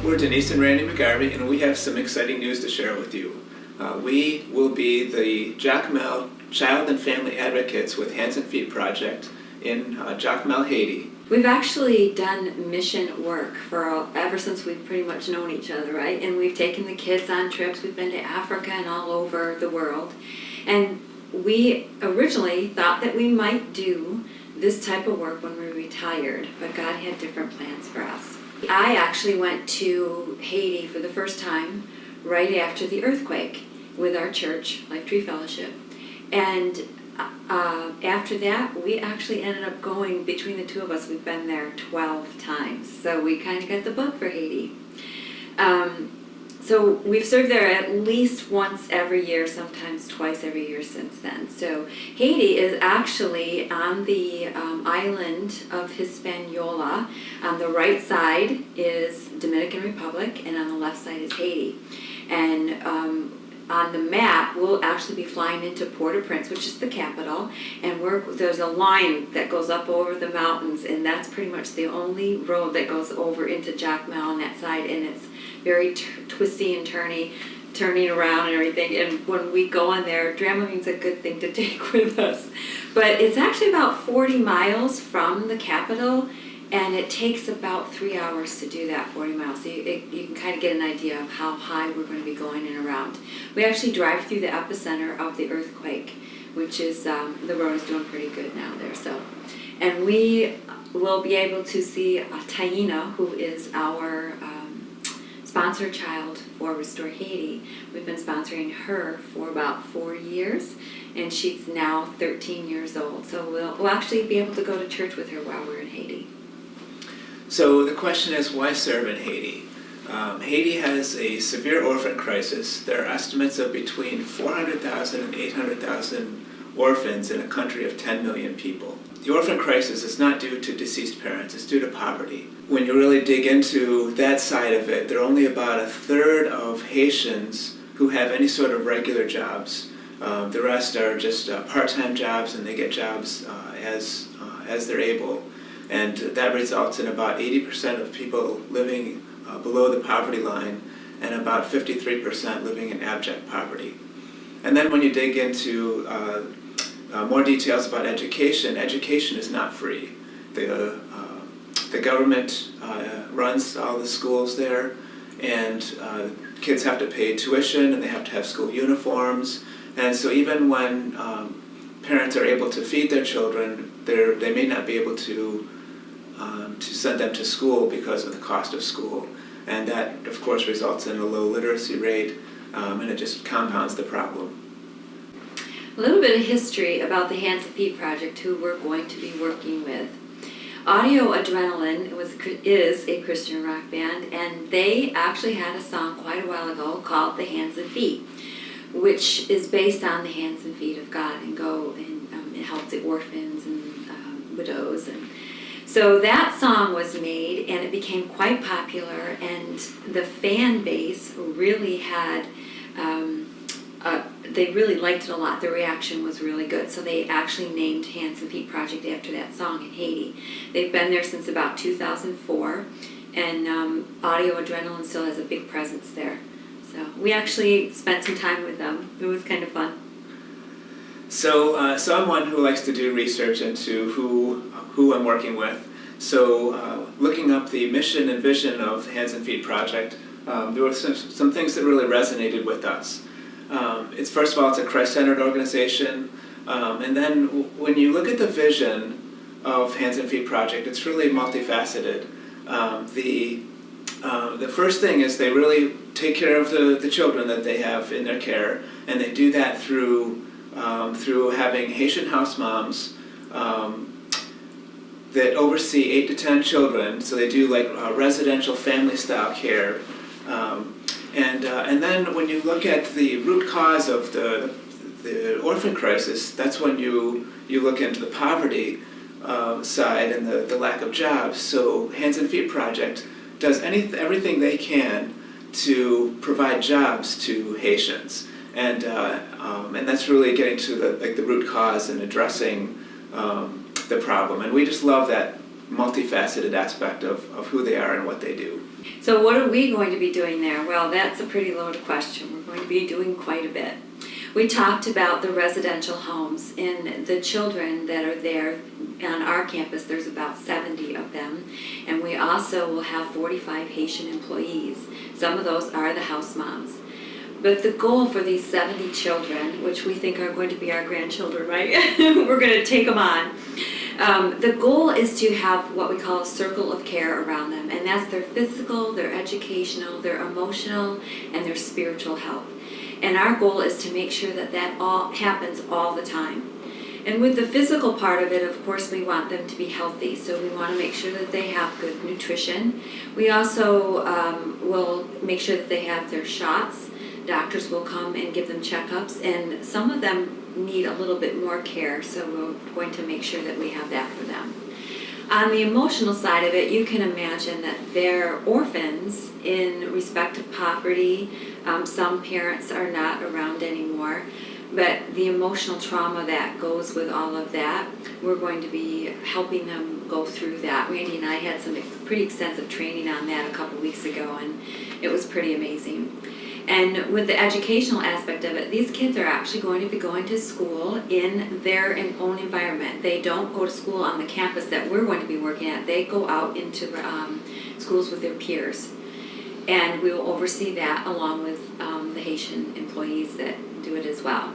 We're Denise and Randy McGarvey, and we have some exciting news to share with you. We will be the Jacmel Child and Family Advocates with Hands and Feet Project in Jacmel, Haiti. We've actually done mission work ever since we've pretty much known each other, right? And we've taken the kids on trips. We've been to Africa and all over the world. And we originally thought that we might do this type of work when we retired, but God had different plans for us. I actually went to Haiti for the first time right after the earthquake with our church, Life Tree Fellowship. And after that, we actually ended up going, between the two of us, we've been there 12 times. So we kind of got the bug for Haiti. So we've served there at least once every year, sometimes twice every year since then. So Haiti is actually on the island of Hispaniola. On the right side is Dominican Republic, and on the left side is Haiti. And on the map, we'll actually be flying into Port-au-Prince, which is the capital, and there's a line that goes up over the mountains, and that's pretty much the only road that goes over into Jacmel on that side, and it's very twisty and turning around and everything. And when we go on there, Dramamine's a good thing to take with us. But it's actually about 40 miles from the capital, and it takes about 3 hours to do that 40 miles. So you can kind of get an idea of how high we're going to be going and around. We actually drive through the epicenter of the earthquake, which is, the road is doing pretty good now there. So, and we will be able to see Taina, who is our sponsor child for Restore Haiti. We've been sponsoring her for about 4 years, and she's now 13 years old. So we'll actually be able to go to church with her while we're in Haiti. So the question is, why serve in Haiti? Haiti has a severe orphan crisis. There are estimates of between 400,000 and 800,000 orphans in a country of 10 million people. The orphan crisis is not due to deceased parents, it's due to poverty. When you really dig into that side of it, there are only about a third of Haitians who have any sort of regular jobs. The rest are just part-time jobs, and they get jobs as they're able. And that results in about 80% of people living below the poverty line, and about 53% living in abject poverty. And then when you dig into more details about education, education is not free. The government runs all the schools there, and kids have to pay tuition, and they have to have school uniforms. And so even when parents are able to feed their children, they may not be able to send them to school because of the cost of school. And that, of course, results in a low literacy rate, and it just compounds the problem. A little bit of history about the Hands and Feet Project, who we're going to be working with. Audio Adrenaline is a Christian rock band, and they actually had a song quite a while ago called The Hands and Feet, which is based on the hands and feet of God, and go and help the orphans and widows. And so that song was made, and it became quite popular, and the fan base really had, they really liked it a lot. The reaction was really good. So they actually named Hands and Feet Project after that song in Haiti. They've been there since about 2004, and Audio Adrenaline still has a big presence there. So we actually spent some time with them. It was kind of fun. So someone who likes to do research into who I'm working with. So looking up the mission and vision of Hands and Feet Project, there were some things that really resonated with us. First of all, it's a Christ-centered organization, and then when you look at the vision of Hands and Feet Project, it's really multifaceted. The first thing is they really take care of the children that they have in their care, and they do that through having Haitian house moms that oversee 8 to 10 children. So they do like residential family-style care. And then when you look at the root cause of the orphan crisis, that's when you look into the poverty side and the lack of jobs. So Hands and Feet Project does everything they can to provide jobs to Haitians, and that's really getting to the root cause and addressing the problem. And we just love that multifaceted aspect of who they are and what they do. So what are we going to be doing there? Well, that's a pretty loaded question. We're going to be doing quite a bit. We talked about the residential homes and the children that are there on our campus. There's about 70 of them. And we also will have 45 Haitian employees. Some of those are the house moms. But the goal for these 70 children, which we think are going to be our grandchildren, right? We're going to take them on. The goal is to have what we call a circle of care around them. And that's their physical, their educational, their emotional, and their spiritual health. And our goal is to make sure that that all happens all the time. And with the physical part of it, of course, we want them to be healthy. So we want to make sure that they have good nutrition. We also will make sure that they have their shots. Doctors will come and give them checkups. And some of them need a little bit more care. So we're going to make sure that we have that for them. On the emotional side of it, you can imagine that they're orphans in respect of poverty. Some parents are not around anymore, but the emotional trauma that goes with all of that, we're going to be helping them go through that. Randy and I had some pretty extensive training on that a couple weeks ago, and it was pretty amazing. And with the educational aspect of it, these kids are actually going to be going to school in their own environment. They don't go to school on the campus that we're going to be working at. They go out into schools with their peers. And we will oversee that along with the Haitian employees that do it as well.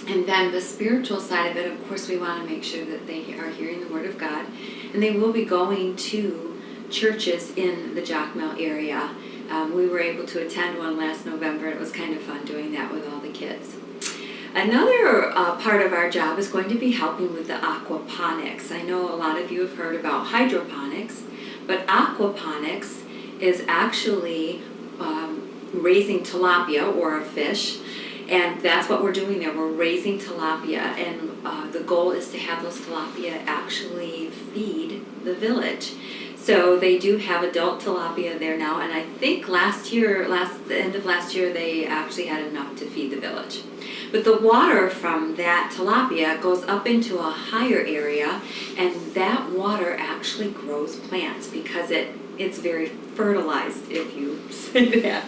And then the spiritual side of it, of course, we want to make sure that they are hearing the Word of God. And they will be going to churches in the Jacmel area. We were able to attend one last November. It was kind of fun doing that with all the kids. Another part of our job is going to be helping with the aquaponics. I know a lot of you have heard about hydroponics, but aquaponics is actually raising tilapia or a fish, and that's what we're doing there. We're raising tilapia, and the goal is to have those tilapia actually feed the village. So they do have adult tilapia there now, and I think the end of last year, they actually had enough to feed the village. But the water from that tilapia goes up into a higher area, and that water actually grows plants because it's very fertilized, if you say that.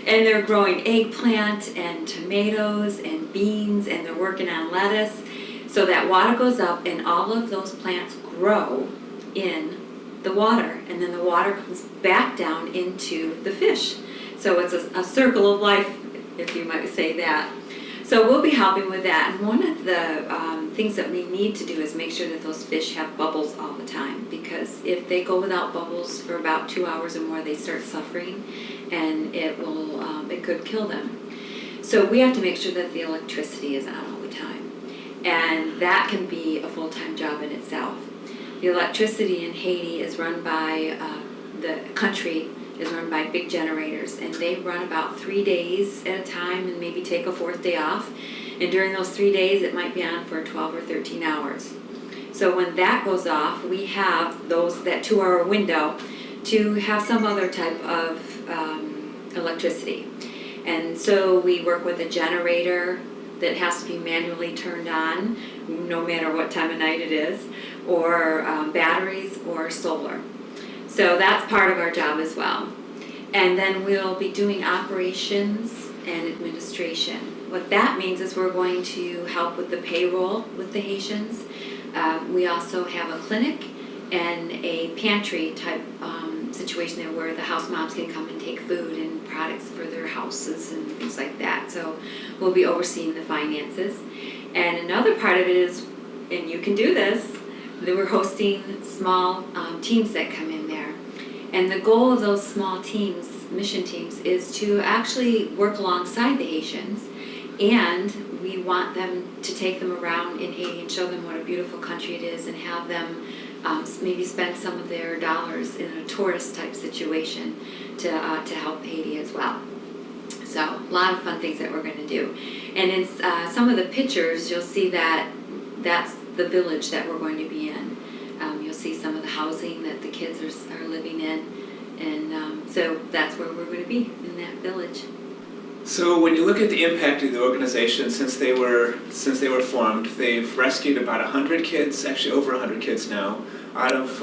And they're growing eggplant and tomatoes and beans, and they're working on lettuce. So that water goes up, and all of those plants grow in the water, and then the water comes back down into the fish. So it's a circle of life, if you might say that. So we'll be helping with that. And one of the things that we need to do is make sure that those fish have bubbles all the time, because if they go without bubbles for about 2 hours or more, they start suffering, and it could kill them. So we have to make sure that the electricity is on all the time, and that can be a full-time job in itself. The electricity in Haiti is run by, the country is run by big generators, and they run about 3 days at a time and maybe take a 4th day off. And during those 3 days, it might be on for 12 or 13 hours. So when that goes off, we have that 2-hour window to have some other type of electricity. And so we work with a generator that has to be manually turned on, no matter what time of night it is, or batteries or solar. So that's part of our job as well. And then we'll be doing operations and administration. What that means is we're going to help with the payroll with the Haitians. We also have a clinic and a pantry type situation there where the house moms can come and take food and products for their houses and things like that. So we'll be overseeing the finances. And another part of it is, and you can do this, we're hosting small teams that come in there. And the goal of those small teams, mission teams, is to actually work alongside the Haitians, and we want them to take them around in Haiti and show them what a beautiful country it is, and have them maybe spend some of their dollars in a tourist type situation to help Haiti as well. So a lot of fun things that we're going to do. And in some of the pictures, you'll see that that's the village that we're going to be in. You'll see some of the housing that the kids are living in, and so that's where we're going to be, in that village. So when you look at the impact of the organization since they were formed, they've rescued about 100 kids, actually over 100 kids now, out of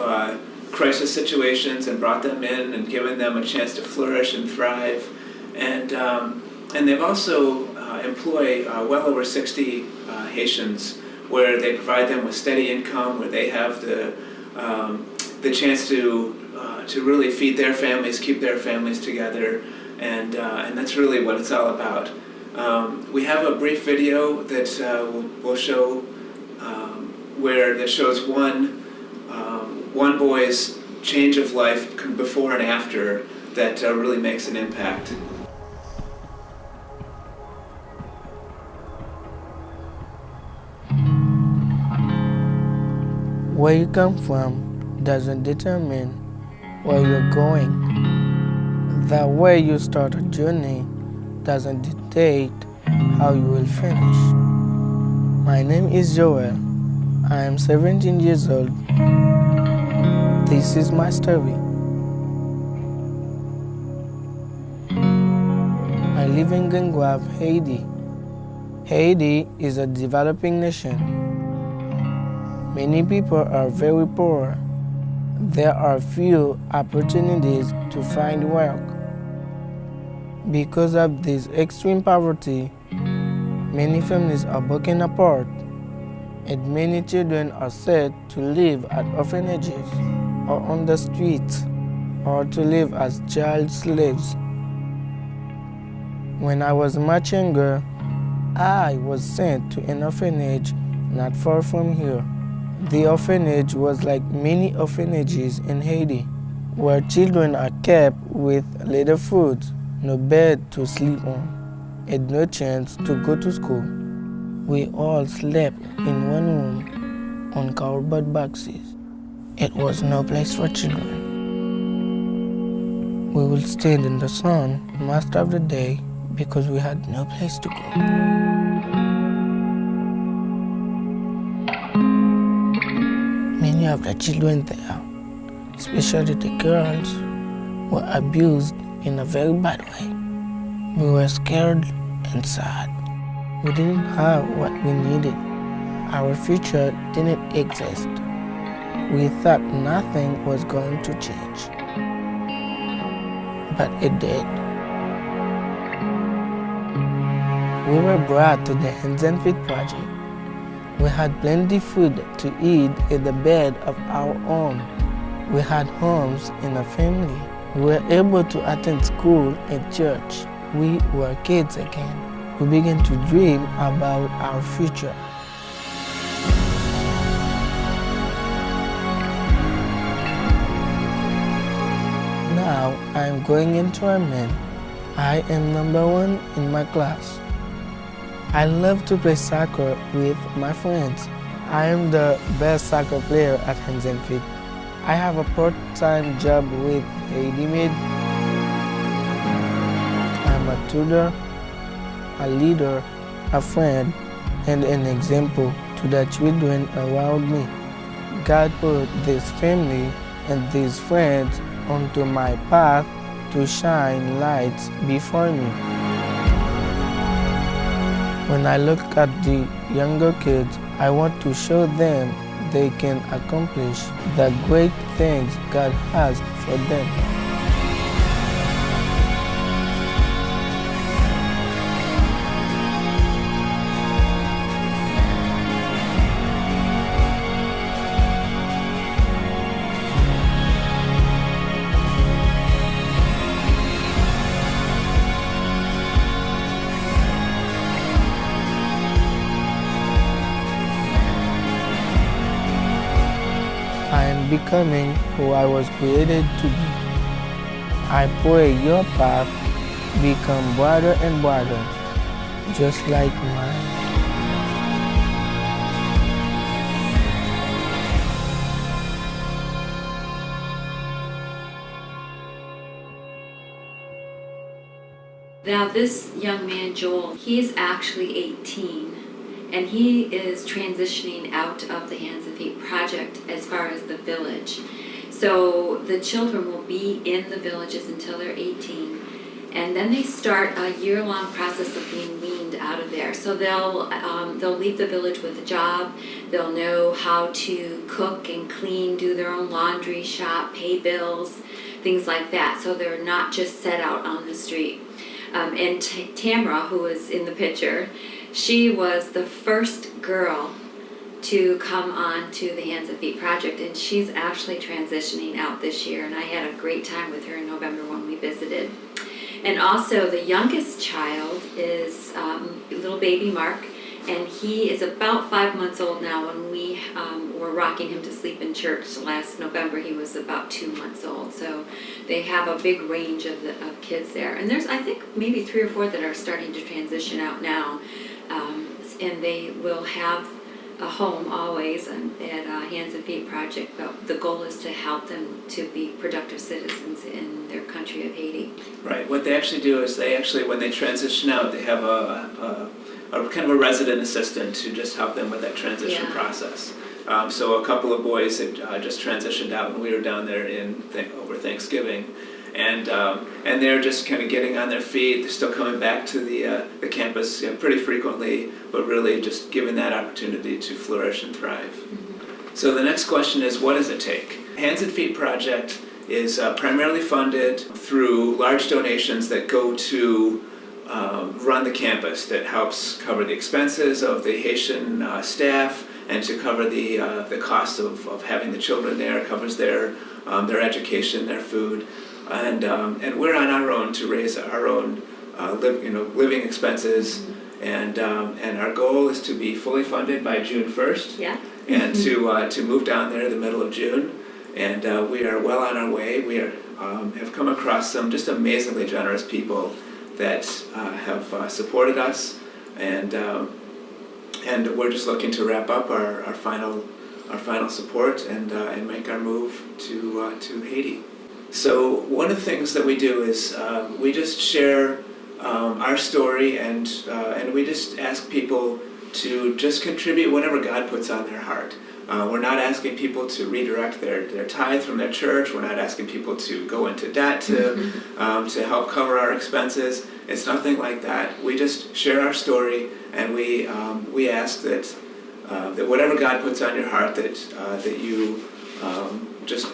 crisis situations and brought them in and given them a chance to flourish and thrive. And they've also employ well over 60 Haitians, where they provide them with steady income, where they have the chance to really feed their families, keep their families together, and that's really what it's all about. We have a brief video that we'll show that shows one boy's change of life before and after that really makes an impact. Where you come from doesn't determine where you're going. The way you start a journey doesn't dictate how you will finish. My name is Joel. I am 17 years old. This is my story. I live in Guinguave, Haiti. Haiti is a developing nation. Many people are very poor. There are few opportunities to find work. Because of this extreme poverty, many families are broken apart, and many children are said to live at orphanages or on the streets, or to live as child slaves. When I was much younger, I was sent to an orphanage not far from here. The orphanage was like many orphanages in Haiti, where children are kept with little food, no bed to sleep on, and no chance to go to school. We all slept in one room on cardboard boxes. It was no place for children. We would stand in the sun most of the day because we had no place to go. Many of the children there, especially the girls, were abused in a very bad way. We were scared and sad. We didn't have what we needed. Our future didn't exist. We thought nothing was going to change. But it did. We were brought to the Hands and Feet project. We had plenty of food to eat in the bed of our own. We had homes in a family. We were able to attend school and church. We were kids again. We began to dream about our future. Now I am going into Armen. I am number 1 in my class. I love to play soccer with my friends. I am the best soccer player at Hands and Feet. I have a part-time job with Haiti Med. I'm a tutor, a leader, a friend, and an example to the children around me. God put this family and these friends onto my path to shine lights before me. When I look at the younger kids, I want to show them they can accomplish the great things God has for them. I am becoming who I was created to be. I pray your path become brighter and brighter, just like mine. Now this young man, Joel, he's actually 18. And he is transitioning out of the Hands and Feet project as far as the village. So the children will be in the villages until they're 18. And then they start a year-long process of being weaned out of there. So they'll leave the village with a job. They'll know how to cook and clean, do their own laundry, shop, pay bills, things like that. So they're not just set out on the street. And Tamra, who is in the picture, she was the first girl to come on to the Hands and Feet Project, and she's actually transitioning out this year, and I had a great time with her in November when we visited. And also the youngest child is little baby Mark, and he is about 5 months old now. When we were rocking him to sleep in church last November, he was about 2 months old. So they have a big range of kids there. And there's, I think, maybe 3 or 4 that are starting to transition out now. And they will have a home always at Hands and Feet Project, but the goal is to help them to be productive citizens in their country of Haiti. Right. What they actually do is they actually, when they transition out, they have a kind of a resident assistant to just help them with that transition process. So a couple of boys had just transitioned out when we were down there over Thanksgiving, and they're just kind of getting on their feet. They're still coming back to the campus pretty frequently, but really just given that opportunity to flourish and thrive. Mm-hmm. So the next question is, what does it take? Hands and Feet Project is primarily funded through large donations that go to run the campus, that helps cover the expenses of the Haitian staff and to cover the cost of having the children there, covers their education, their food, and we're on our own to raise our own living expenses, and our goal is to be fully funded by June 1st, and to move down there in the middle of June, and we are well on our way. We have come across some just amazingly generous people that have supported us, and we're just looking to wrap up our final support and make our move to Haiti. So one of the things that we do is we just share our story, and we just ask people to just contribute whatever God puts on their heart. We're not asking people to redirect their tithe from their church. We're not asking people to go into debt to help cover our expenses. It's nothing like that. We just share our story, and we ask that whatever God puts on your heart, that you just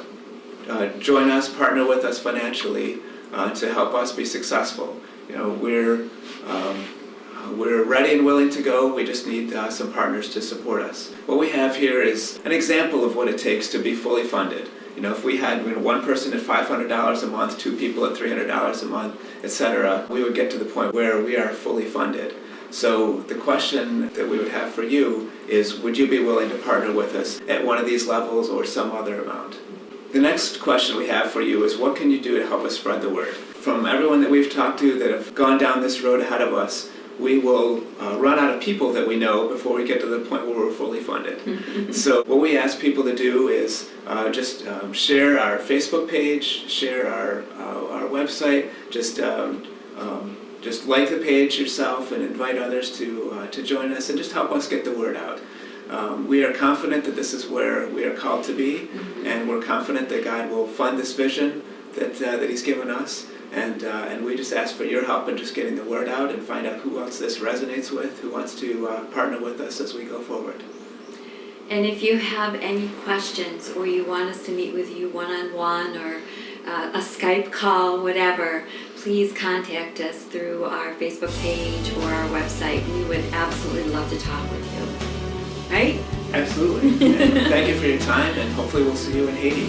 join us, partner with us financially to help us be successful. We're ready and willing to go. We just need some partners to support us. What we have here is an example of what it takes to be fully funded. If we had one person at $500 a month, 2 people at $300 a month, etc., we would get to the point where we are fully funded. So the question that we would have for you is, would you be willing to partner with us at one of these levels or some other amount? The next question we have for you is, what can you do to help us spread the word? From everyone that we've talked to that have gone down this road ahead of us, we will run out of people that we know before we get to the point where we're fully funded. So what we ask people to do is just share our Facebook page, share our website, just like the page yourself and invite others to join us and just help us get the word out. We are confident that this is where we are called to be, and we're confident that God will fund this vision that He's given us. And we just ask for your help in just getting the word out and find out who else this resonates with, who wants to partner with us as we go forward. And if you have any questions, or you want us to meet with you one-on-one, or a Skype call, whatever, please contact us through our Facebook page or our website. We would absolutely love to talk with you. Right? Absolutely. And thank you for your time, and hopefully we'll see you in Haiti.